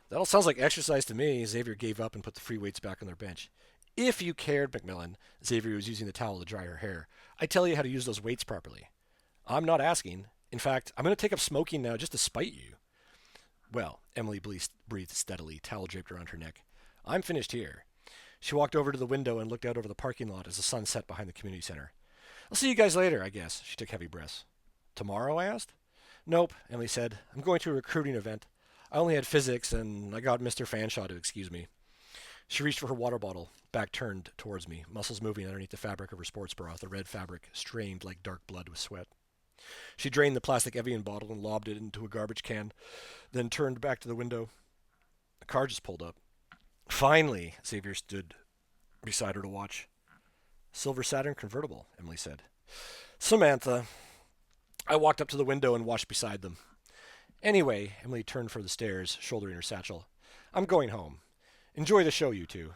That all sounds like exercise to me. Xavier gave up and put the free weights back on their bench. If you cared, Macmillan, Xavier was using the towel to dry her hair, I'd tell you how to use those weights properly. I'm not asking. In fact, I'm going to take up smoking now just to spite you. Well, Emily breathed steadily, towel draped around her neck. I'm finished here. She walked over to the window and looked out over the parking lot as the sun set behind the community center. I'll see you guys later, I guess. She took heavy breaths. Tomorrow, I asked. Nope, Emily said. I'm going to a recruiting event. I only had physics, and I got Mr. Fanshawe to excuse me. She reached for her water bottle, back turned towards me, muscles moving underneath the fabric of her sports bra, the red fabric strained like dark blood with sweat. She drained the plastic Evian bottle and lobbed it into a garbage can, then turned back to the window. The car just pulled up. Finally, Xavier stood beside her to watch. Silver Saturn convertible, Emily said. Samantha. I walked up to the window and watched beside them. Anyway, Emily turned for the stairs, shouldering her satchel. I'm going home. Enjoy the show, you two.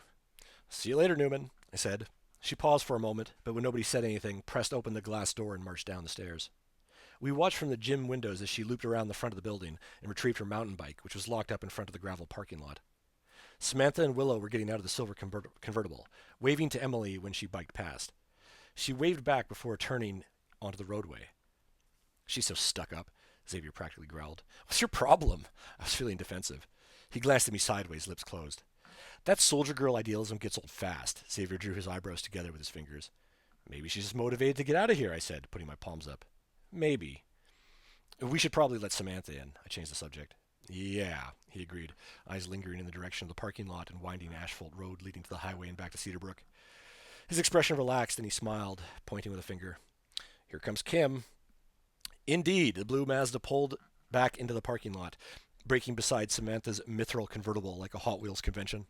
See you later, Newman, I said. She paused for a moment, but when nobody said anything, pressed open the glass door and marched down the stairs. We watched from the gym windows as she looped around the front of the building and retrieved her mountain bike, which was locked up in front of the gravel parking lot. Samantha and Willow were getting out of the silver convertible, waving to Emily when she biked past. She waved back before turning onto the roadway. She's so stuck up, Xavier practically growled. What's your problem? I was feeling defensive. He glanced at me sideways, lips closed. That soldier girl idealism gets old fast. Xavier drew his eyebrows together with his fingers. Maybe she's just motivated to get out of here, I said, putting my palms up. Maybe. We should probably let Samantha in. I changed the subject. Yeah, he agreed, eyes lingering in the direction of the parking lot and winding asphalt road leading to the highway and back to Cedarbrook. His expression relaxed and he smiled, pointing with a finger. Here comes Kim. Indeed, the blue Mazda pulled back into the parking lot. braking beside Samantha's mithril convertible like a Hot Wheels convention.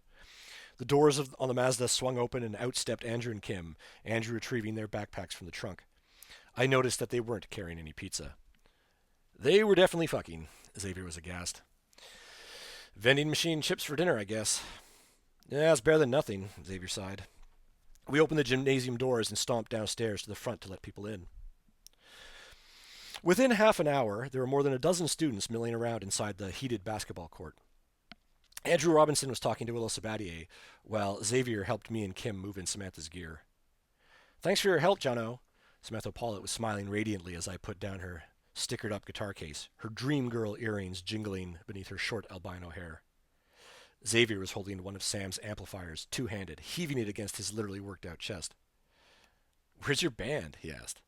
The doors on the Mazda swung open and out stepped Andrew and Kim, Andrew retrieving their backpacks from the trunk. I noticed that they weren't carrying any pizza. They were definitely fucking. Xavier was aghast. Vending machine chips for dinner, I guess. Yeah, it's better than nothing, Xavier sighed. We opened the gymnasium doors and stomped downstairs to the front to let people in. Within half an hour, there were more than a dozen students milling around inside the heated basketball court. Andrew Robinson was talking to Willow Sabatier, while Xavier helped me and Kim move in Samantha's gear. Thanks for your help, Jono. Samantha Pollitt was smiling radiantly as I put down her stickered up guitar case, her dream girl earrings jingling beneath her short albino hair. Xavier was holding one of Sam's amplifiers, two-handed, heaving it against his literally worked out chest. Where's your band? He asked.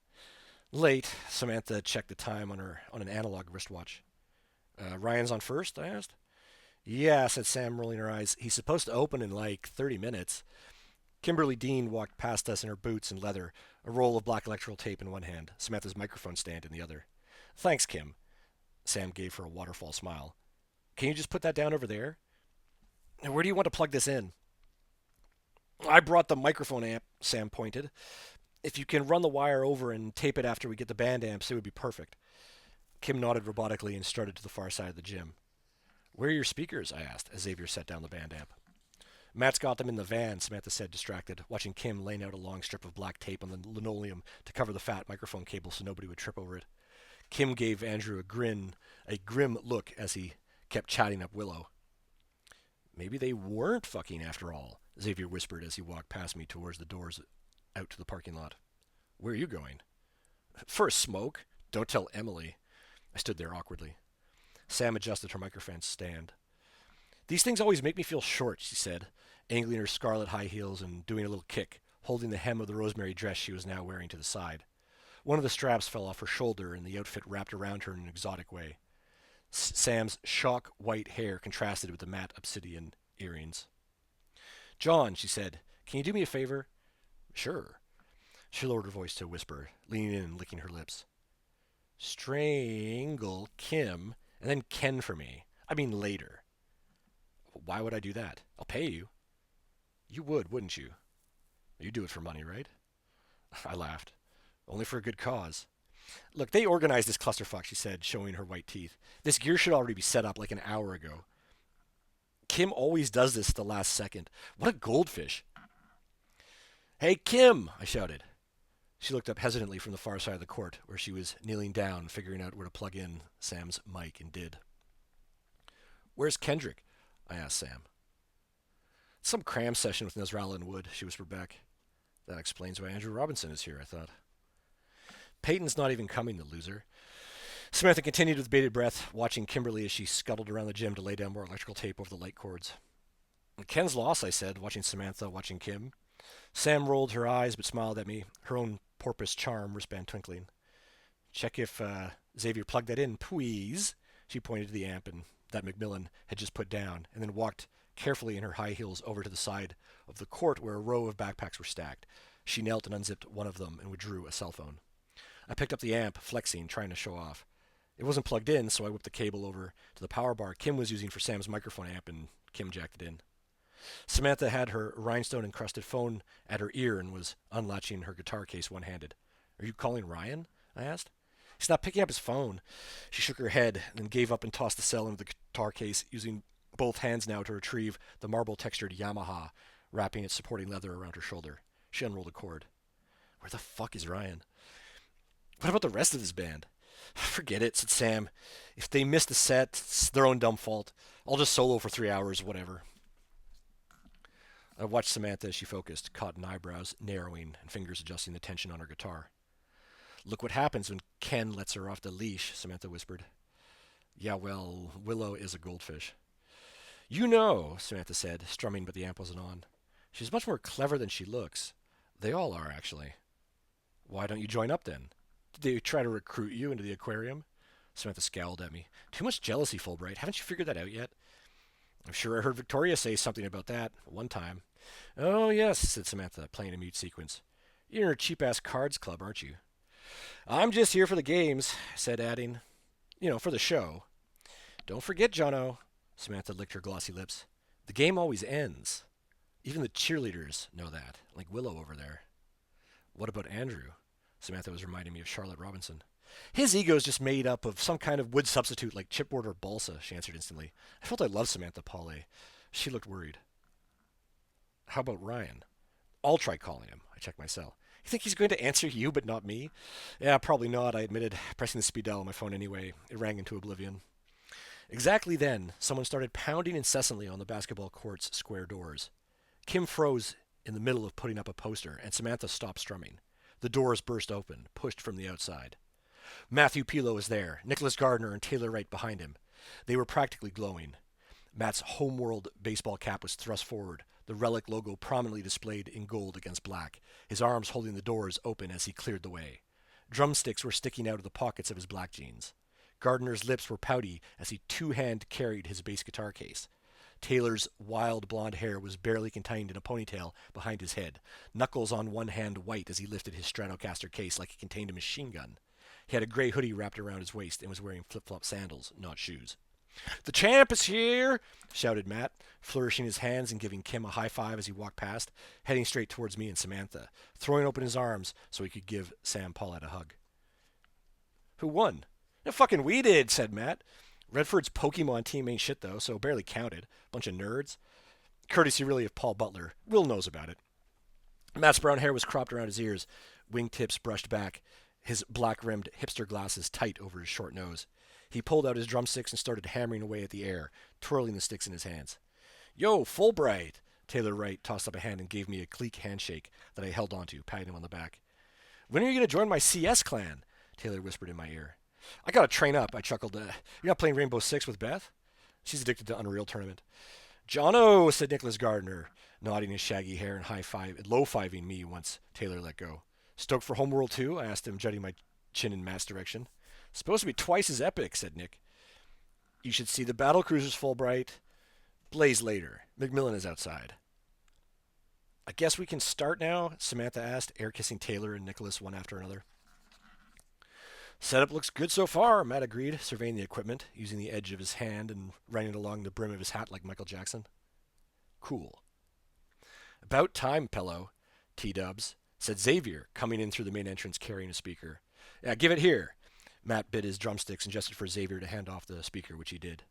Late. Samantha checked the time on an analog wristwatch. Ryan's on first? I asked. Yeah, said Sam, rolling her eyes. He's supposed to open in like 30 minutes. Kimberly Dean walked past us in her boots and leather, a roll of black electrical tape in one hand, Samantha's microphone stand in the other. Thanks, Kim. Sam gave her a waterfall smile. Can you just put that down over there? Where do you want to plug this in? I brought the microphone amp, Sam pointed. If you can run the wire over and tape it after we get the band amps, it would be perfect. Kim nodded robotically and started to the far side of the gym. Where are your speakers? I asked, as Xavier set down the band amp. Matt's got them in the van, Samantha said, distracted, watching Kim laying out a long strip of black tape on the linoleum to cover the fat microphone cable so nobody would trip over it. Kim gave Andrew a grim look as he kept chatting up Willow. Maybe they weren't fucking after all, Xavier whispered as he walked past me towards the doors out to the parking lot. Where are you going? For a smoke. Don't tell Emily. I stood there awkwardly. Sam adjusted her microphone stand. These things always make me feel short, she said, angling her scarlet high heels and doing a little kick, holding the hem of the rosemary dress she was now wearing to the side. One of the straps fell off her shoulder and the outfit wrapped around her in an exotic way. Sam's shock white hair contrasted with the matte obsidian earrings. John, she said, can you do me a favor? Sure. She lowered her voice to a whisper, leaning in and licking her lips. Strangle Kim and then Ken for me. I mean later. Why would I do that? I'll pay you. You would, wouldn't you? You do it for money, right? I laughed. Only for a good cause. Look, they organized this clusterfuck, she said, showing her white teeth. This gear should already be set up like an hour ago. Kim always does this at the last second. What a goldfish. Hey, Kim, I shouted. She looked up hesitantly from the far side of the court, where she was kneeling down, figuring out where to plug in Sam's mic, and did. Where's Kendrick? I asked Sam. Some cram session with Nasrallah and Wood, she whispered back. That explains why Andrew Robinson is here, I thought. Peyton's not even coming, the loser. Samantha continued with bated breath, watching Kimberly as she scuttled around the gym to lay down more electrical tape over the light cords. Ken's loss, I said, watching Samantha, watching Kim. Sam rolled her eyes but smiled at me, her own porpoise charm wristband twinkling. Check if Xavier plugged that in, please. She pointed to the amp and that Macmillan had just put down, and then walked carefully in her high heels over to the side of the court where a row of backpacks were stacked. She knelt and unzipped one of them and withdrew a cell phone. I picked up the amp, flexing, trying to show off. It wasn't plugged in, so I whipped the cable over to the power bar Kim was using for Sam's microphone amp, and Kim jacked it in. Samantha had her rhinestone-encrusted phone at her ear and was unlatching her guitar case one-handed. Are you calling Ryan? I asked. He's not picking up his phone. She shook her head, then gave up and tossed the cell into the guitar case, using both hands now to retrieve the marble-textured Yamaha, wrapping its supporting leather around her shoulder. She unrolled a cord. Where the fuck is Ryan? What about the rest of this band? Forget it, said Sam. If they missed the set, it's their own dumb fault. I'll just solo for 3 hours, whatever. I watched Samantha as she focused, cotton eyebrows narrowing and fingers adjusting the tension on her guitar. Look what happens when Ken lets her off the leash, Samantha whispered. Yeah, well, Willow is a goldfish. You know, Samantha said, strumming but the amp wasn't on. She's much more clever than she looks. They all are, actually. Why don't you join up then? Did they try to recruit you into the aquarium? Samantha scowled at me. Too much jealousy, Fulbright. Haven't you figured that out yet? I'm sure I heard Victoria say something about that one time. Oh, yes, said Samantha, playing a mute sequence. You're in a cheap-ass cards club, aren't you? I'm just here for the games, said, adding, for the show. Don't forget, Jono. Samantha licked her glossy lips. The game always ends. Even the cheerleaders know that, like Willow over there. What about Andrew? Samantha was reminding me of Charlotte Robinson. His ego is just made up of some kind of wood substitute like chipboard or balsa, she answered instantly. I felt I loved Samantha Paulet. She looked worried. How about Ryan? I'll try calling him. I checked my cell. You think he's going to answer you but not me? Yeah, probably not, I admitted, pressing the speed dial on my phone anyway. It rang into oblivion. Exactly then, someone started pounding incessantly on the basketball court's square doors. Kim froze in the middle of putting up a poster, and Samantha stopped strumming. The doors burst open, pushed from the outside. Matthew Pilo was there, Nicholas Gardner and Taylor Wright behind him. They were practically glowing. Matt's Homeworld baseball cap was thrust forward, the relic logo prominently displayed in gold against black, his arms holding the doors open as he cleared the way. Drumsticks were sticking out of the pockets of his black jeans. Gardner's lips were pouty as he two-hand carried his bass guitar case. Taylor's wild blonde hair was barely contained in a ponytail behind his head, knuckles on one hand white as he lifted his Stratocaster case like it contained a machine gun. He had a gray hoodie wrapped around his waist and was wearing flip-flop sandals, not shoes. The champ is here, shouted Matt, flourishing his hands and giving Kim a high five as he walked past, heading straight towards me and Samantha, throwing open his arms so he could give Sam Paulette a hug. Who won? No, fucking we did, said Matt. Redford's Pokemon team ain't shit, though, so barely counted. Bunch of nerds. Courtesy, really, of Paul Butler. Will knows about it. Matt's brown hair was cropped around his ears, wingtips brushed back, his black-rimmed hipster glasses tight over his short nose. He pulled out his drumsticks and started hammering away at the air, twirling the sticks in his hands. Yo, Fulbright! Taylor Wright tossed up a hand and gave me a clique handshake that I held onto, patting him on the back. When are you going to join my CS clan? Taylor whispered in my ear. I gotta train up, I chuckled. You're not playing Rainbow Six with Beth? She's addicted to Unreal Tournament. Jono, said Nicholas Gardner, nodding his shaggy hair and low-fiving me once Taylor let go. Stoked for Homeworld 2? I asked him, jutting my chin in Matt's direction. Supposed to be twice as epic, said Nick. You should see the battle cruisers, Fulbright. Blaze later. McMillan is outside. I guess we can start now? Samantha asked, air-kissing Taylor and Nicholas one after another. Setup looks good so far, Matt agreed, surveying the equipment, using the edge of his hand and running it along the brim of his hat like Michael Jackson. Cool. About time, Pello, T-dubs, said Xavier, coming in through the main entrance carrying a speaker. Yeah, give it here. Matt bit his drumsticks and gestured for Xavier to hand off the speaker, which he did.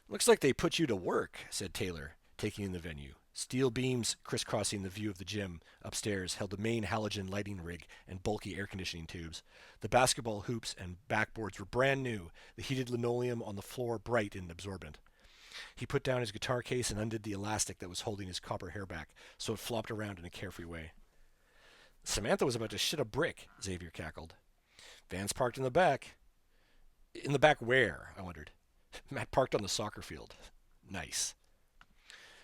Looks like they put you to work, said Taylor, taking in the venue. Steel beams crisscrossing the view of the gym upstairs held the main halogen lighting rig and bulky air conditioning tubes. The basketball hoops and backboards were brand new, the heated linoleum on the floor bright and absorbent. He put down his guitar case and undid the elastic that was holding his copper hair back, so it flopped around in a carefree way. Samantha was about to shit a brick, Xavier cackled. Van's parked in the back. In the back where? I wondered. Matt parked on the soccer field. Nice.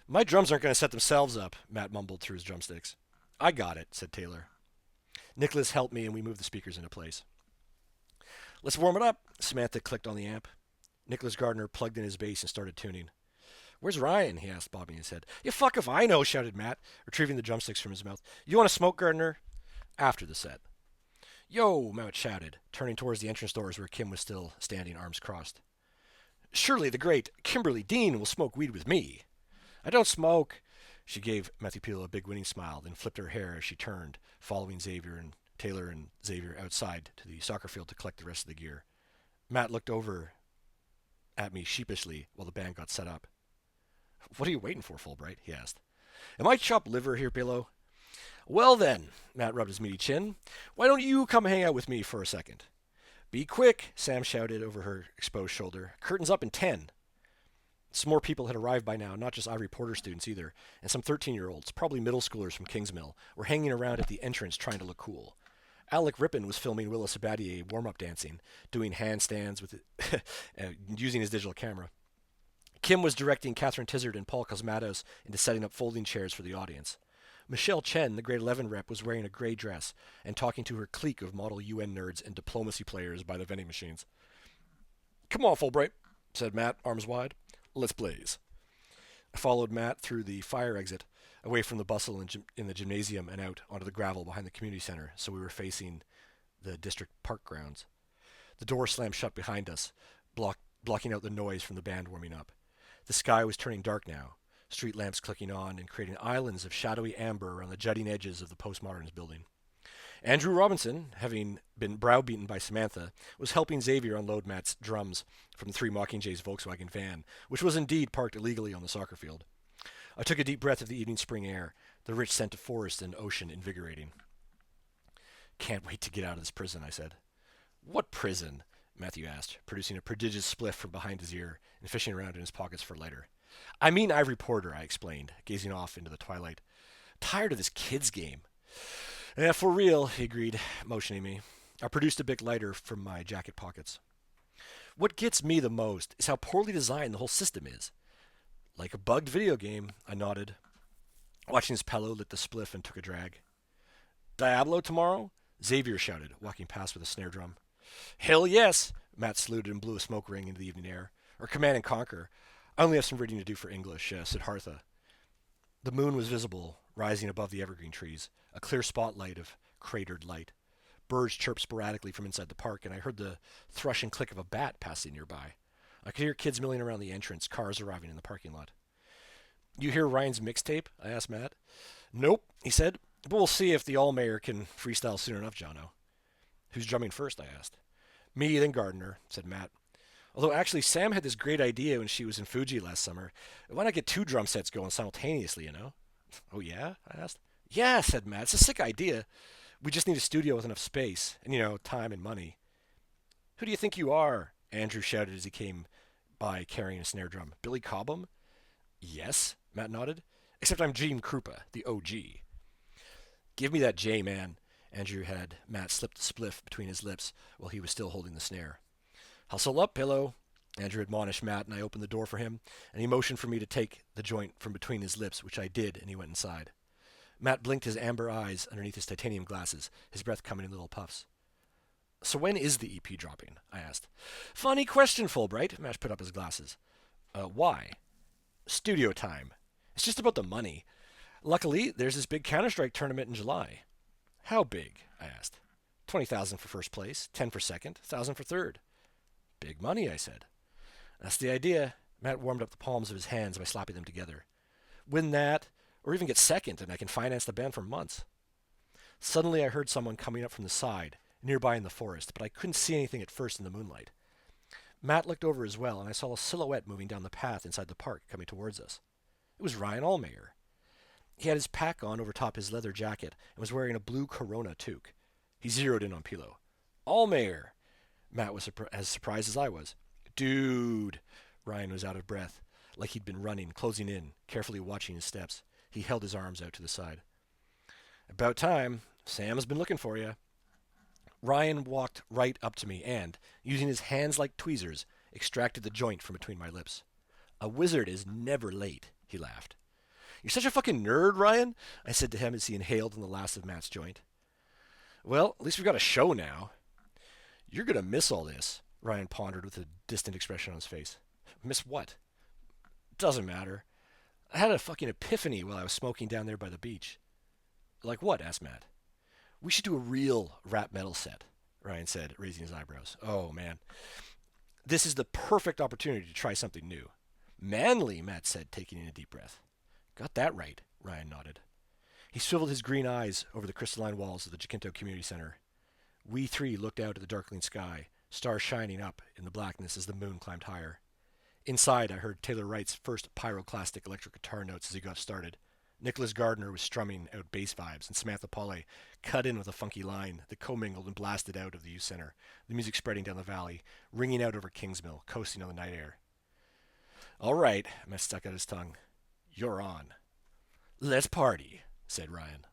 My drums aren't going to set themselves up, Matt mumbled through his drumsticks. I got it, said Taylor. Nicholas helped me and we moved the speakers into place. Let's warm it up, Samantha clicked on the amp. Nicholas Gardner plugged in his bass and started tuning. Where's Ryan? He asked, bobbing his head. Yeah, fuck if I know, shouted Matt, retrieving the drumsticks from his mouth. You want to smoke, Gardner? After the set. Yo, Matt shouted, turning towards the entrance doors where Kim was still standing, arms crossed. Surely the great Kimberly Dean will smoke weed with me. I don't smoke. She gave Matthew Peel a big winning smile, then flipped her hair as she turned, following Xavier and Taylor and Xavier outside to the soccer field to collect the rest of the gear. Matt looked over at me sheepishly while the band got set up. What are you waiting for, Fulbright? He asked. Am I chopped liver here, Pillow? Well then, Matt rubbed his meaty chin, why don't you come hang out with me for a second? Be quick, Sam shouted over her exposed shoulder. Curtain's up in 10. Some more people had arrived by now, not just Ivory Porter students either, and some 13-year-olds, probably middle schoolers from Kingsmill, were hanging around at the entrance trying to look cool. Alec Rippon was filming Willa Sabatier warm-up dancing, doing handstands with using his digital camera. Kim was directing Catherine Tizard and Paul Cosmatos into setting up folding chairs for the audience. Michelle Chen, the grade 11 rep, was wearing a gray dress and talking to her clique of model UN nerds and diplomacy players by the vending machines. Come on, Fulbright, said Matt, arms wide. Let's blaze. I followed Matt through the fire exit, away from the bustle in the gymnasium and out onto the gravel behind the community center, so we were facing the district park grounds. The door slammed shut behind us, blocking out the noise from the band warming up. The sky was turning dark now, street lamps clicking on and creating islands of shadowy amber around the jutting edges of the postmoderns building. Andrew Robinson, having been browbeaten by Samantha, was helping Xavier unload Matt's drums from the Three Mockingjays Volkswagen van, which was indeed parked illegally on the soccer field. I took a deep breath of the evening spring air, the rich scent of forest and ocean invigorating. Can't wait to get out of this prison, I said. What prison? Matthew asked, producing a prodigious spliff from behind his ear and fishing around in his pockets for a lighter. I mean Ivory Porter, I explained, gazing off into the twilight. Tired of this kid's game. Yeah, for real, he agreed, motioning me. I produced a big lighter from my jacket pockets. What gets me the most is how poorly designed the whole system is. Like a bugged video game, I nodded. Watching his Pello lit the spliff and took a drag. Diablo tomorrow? Xavier shouted, walking past with a snare drum. Hell yes! Matt saluted and blew a smoke ring into the evening air. Or Command and Conquer. I only have some reading to do for English, Siddhartha. The moon was visible, rising above the evergreen trees, a clear spotlight of cratered light. Birds chirped sporadically from inside the park, and I heard the thrush and click of a bat passing nearby. I could hear kids milling around the entrance, cars arriving in the parking lot. You hear Ryan's mixtape? I asked Matt. Nope, he said, but we'll see if the All-Mayor can freestyle soon enough, Jono. Who's drumming first? I asked. Me, then Gardner, said Matt. Although actually, Sam had this great idea when she was in Fuji last summer. Why not get two drum sets going simultaneously, you know? Oh, yeah? I asked. Yeah, said Matt. It's a sick idea. We just need a studio with enough space and, time and money. Who do you think you are? Andrew shouted as he came by carrying a snare drum. Billy Cobham? Yes, Matt nodded. Except I'm Gene Krupa, the OG. Give me that J, man. Andrew had Matt slip the spliff between his lips while he was still holding the snare. Hustle up, Pillow, Andrew admonished Matt, and I opened the door for him, and he motioned for me to take the joint from between his lips, which I did, and he went inside. Matt blinked his amber eyes underneath his titanium glasses, his breath coming in little puffs. So when is the EP dropping? I asked. Funny question, Fulbright. Matt put up his glasses. Why? Studio time. It's just about the money. Luckily, there's this big Counter-Strike tournament in July. How big? I asked. 20,000 for first place, 10 for second, 1,000 for third. Big money, I said. That's the idea. Matt warmed up the palms of his hands by slapping them together. Win that, or even get second, and I can finance the band for months. Suddenly I heard someone coming up from the side, nearby in the forest, but I couldn't see anything at first in the moonlight. Matt looked over as well, and I saw a silhouette moving down the path inside the park, coming towards us. It was Ryan Allmayer. He had his pack on over top his leather jacket and was wearing a blue Corona toque. He zeroed in on Pilo. Allmayer! Matt was as surprised as I was. Dude! Ryan was out of breath, like he'd been running, closing in, carefully watching his steps. He held his arms out to the side. About time. Sam's been looking for you. Ryan walked right up to me and, using his hands like tweezers, extracted the joint from between my lips. A wizard is never late, he laughed. You're such a fucking nerd, Ryan, I said to him as he inhaled on the last of Matt's joint. Well, at least we've got a show now. You're going to miss all this, Ryan pondered with a distant expression on his face. Miss what? Doesn't matter. I had a fucking epiphany while I was smoking down there by the beach. Like what? Asked Matt. We should do a real rap metal set, Ryan said, raising his eyebrows. Oh, man. This is the perfect opportunity to try something new. Manly, Matt said, taking in a deep breath. Got that right, Ryan nodded. He swiveled his green eyes over the crystalline walls of the Jacinto Community Center. We three looked out at the darkling sky, stars shining up in the blackness as the moon climbed higher. Inside, I heard Taylor Wright's first pyroclastic electric guitar notes as he got started. Nicholas Gardner was strumming out bass vibes, and Samantha Pauly cut in with a funky line that commingled and blasted out of the youth center, the music spreading down the valley, ringing out over Kingsmill, coasting on the night air. All right, Matt stuck out his tongue. You're on. Let's party, said Ryan.